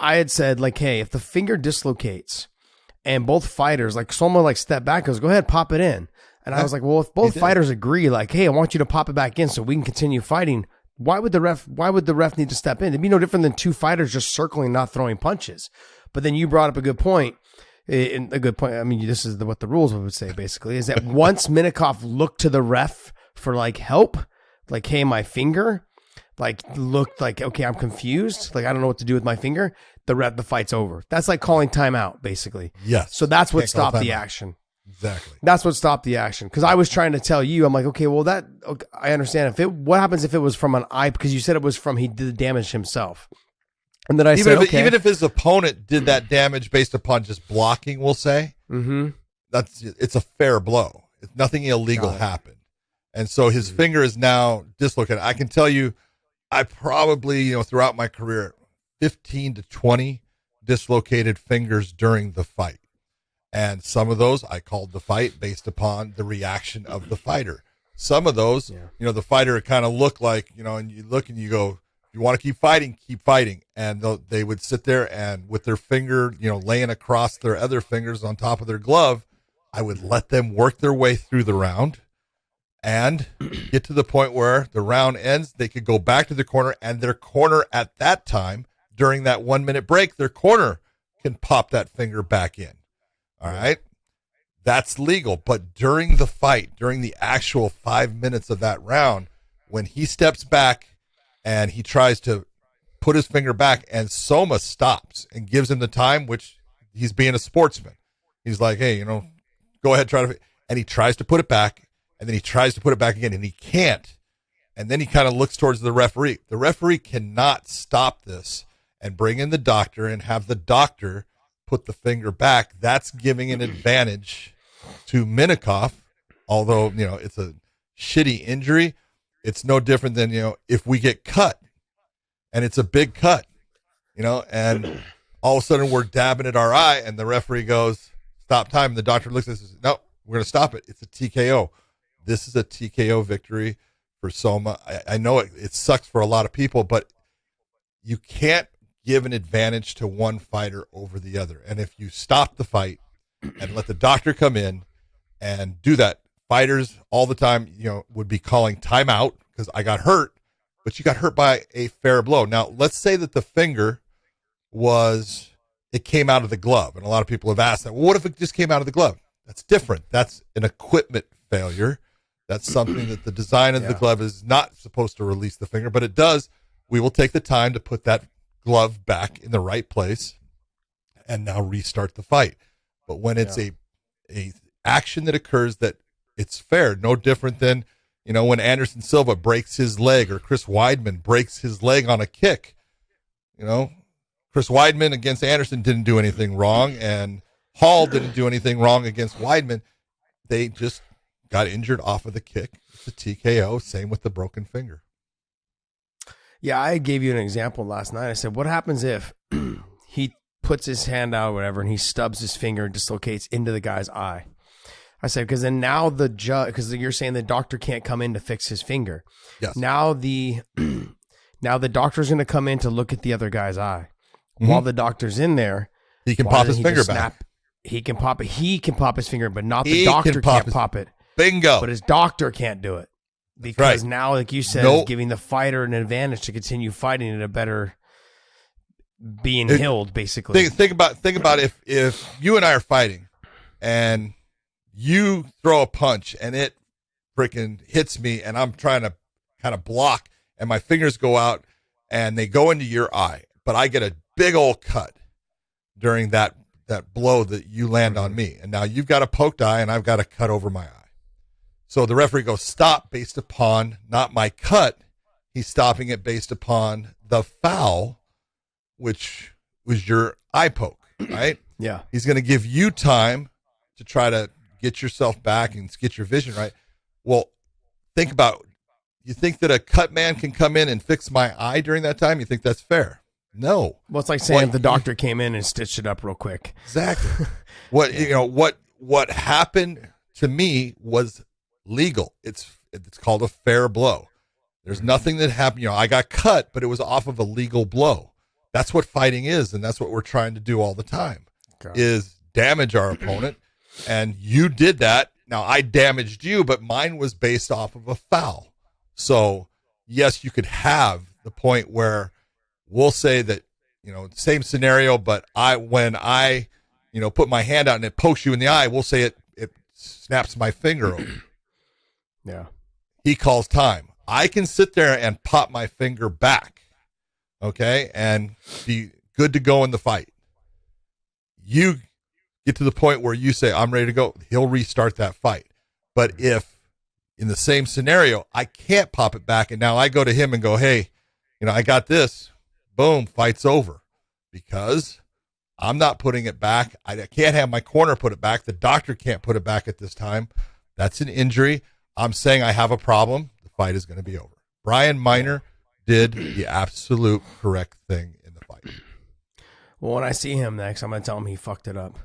I had said, like, hey, if the finger dislocates and both fighters, like someone like step back, goes, go ahead, pop it in. And I was like, well, if both fighters agree, like, hey, I want you to pop it back in so we can continue fighting, why would the ref need to step in? It'd be no different than two fighters just circling, not throwing punches. But then you brought up a good point. I mean, this is what the rules would say, basically, is that once Minikoff looked to the ref for like help, like, hey, my finger, like, looked like, okay, I'm confused. Like, I don't know what to do with my finger. The fight's over. That's like calling timeout, basically. Yes. So that's what stopped the action. Exactly. That's what stopped the action. Because I was trying to tell you, I'm like, okay, well, I understand. What happens if it was from an eye? Because you said it was from, he did the damage himself. And then I said, okay. Even if his opponent did that damage based upon just blocking, we'll say, it's a fair blow. Nothing illegal happened. And so his finger is now dislocated. I can tell you, I probably, throughout my career, 15 to 20 dislocated fingers during the fight. And some of those I called the fight based upon the reaction of the fighter. Some of those, the fighter kind of looked like, and you look and you go, you want to keep fighting, keep fighting. And they would sit there and with their finger, laying across their other fingers on top of their glove, I would let them work their way through the round and get to the point where the round ends. They could go back to the corner, and their corner at that time, during that 1 minute break, their corner can pop that finger back in. All right. That's legal. But during the fight, during the actual 5 minutes of that round, when he steps back and he tries to put his finger back, and Soma stops and gives him the time, which he's being a sportsman. He's like, hey, go ahead, and he tries to put it back, and then he tries to put it back again, and he can't. And then he kind of looks towards the referee. The referee cannot stop this and bring in the doctor and have the doctor put the finger back. That's giving an advantage to Minikoff, although, it's a shitty injury. It's no different than, if we get cut and it's a big cut, and all of a sudden we're dabbing at our eye and the referee goes, stop time. And the doctor looks at us and says, no, we're going to stop it. It's a TKO. This is a TKO victory for Soma. I know it sucks for a lot of people, but you can't give an advantage to one fighter over the other. And if you stop the fight and let the doctor come in and do that, fighters all the time, would be calling timeout because I got hurt, but you got hurt by a fair blow. Now, let's say that the finger it came out of the glove. And a lot of people have asked that, well, what if it just came out of the glove? That's different. That's an equipment failure. That's something that the design of the glove is not supposed to release the finger, but it does. We will take the time to put that glove back in the right place and now restart the fight. But when it's a action that occurs that it's fair, no different than, when Anderson Silva breaks his leg or Chris Weidman breaks his leg on a kick, Chris Weidman against Anderson didn't do anything wrong, and Hall didn't do anything wrong against Weidman. They just got injured off of the kick. It's a TKO. Same with the broken finger. Yeah, I gave you an example last night. I said, what happens if he puts his hand out or whatever and he stubs his finger and dislocates into the guy's eye? I said, because then now the judge, because you're saying the doctor can't come in to fix his finger. Yes. Now the doctor's going to come in to look at the other guy's eye. While the doctor's in there, he can pop his finger back. He can pop it. He can pop his finger, but not the doctor can't pop it. Bingo. But his doctor can't do it. Because now, like you said, is giving the fighter an advantage to continue fighting at a better being healed, basically. Think about if you and I are fighting and you throw a punch and it freaking hits me and I'm trying to kind of block and my fingers go out and they go into your eye, but I get a big old cut during that blow that you land on me. And now you've got a poked eye and I've got a cut over my eye. So the referee goes, stop based upon not my cut. He's stopping it based upon the foul, which was your eye poke, right? Yeah. He's going to give you time to try to get yourself back and get your vision right. Well, think about, you think that a cut man can come in and fix my eye during that time? You think that's fair? No. Well, it's like saying if the doctor came in and stitched it up real quick. Exactly. What happened to me was legal. It's called a fair blow. There's nothing that happened. I got cut, but it was off of a legal blow That's what fighting is, and that's what we're trying to do all the time, Okay. is damage our opponent. And you did that. Now, I damaged you, but mine was based off of a foul. So, yes, you could have the point where we'll say that, same scenario, but when I put my hand out and it pokes you in the eye, we'll say it snaps my finger open. Yeah. He calls time. I can sit there and pop my finger back, okay, and be good to go in the fight. You get to the point where you say, I'm ready to go. He'll restart that fight. But if in the same scenario, I can't pop it back, and now I go to him and go, hey, I got this. Boom, fight's over. Because I'm not putting it back. I can't have my corner put it back. The doctor can't put it back at this time. That's an injury. I'm saying I have a problem. The fight is going to be over. Brian Miner did the absolute correct thing in the fight. Well, when I see him next, I'm going to tell him he fucked it up.